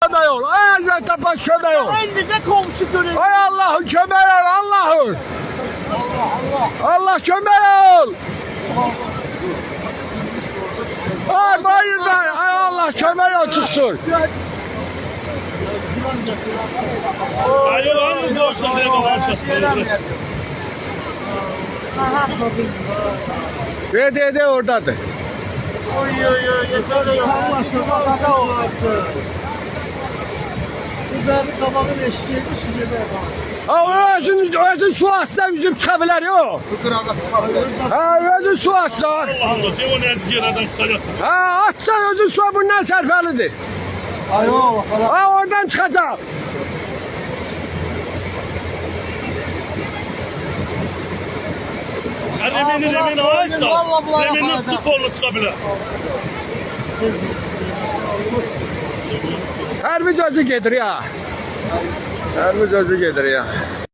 Kömək ol. Ay Azət Abbas kömək ol. Elinize komşu görün. Ay Allah'ım kömək ol Allah'ım. Allah kömək ol. Ay bayırda. Ay Allah kömək ol çıksın. Hayır var mı boşluğu diye bağlanacağız. De oradadır. Oy yeter ya. Allah şurada o. Bu da kabağın eşeğiymiş gibi. Ha özün su atsa üzüm çıka bilər yok. Ha özün su atsa. Allah'ım diyor o nezik yerlerden çıkacak. Ha atsa özün su bundan sərfəlidir. Ayo falan. Ha oradan çıkacak. Remini aysa. Vallahi bunlara Remini bakacak. tutup kolunu çıkabilir. Hər bir gözü gedir ya. Hər bir gözü gedir ya.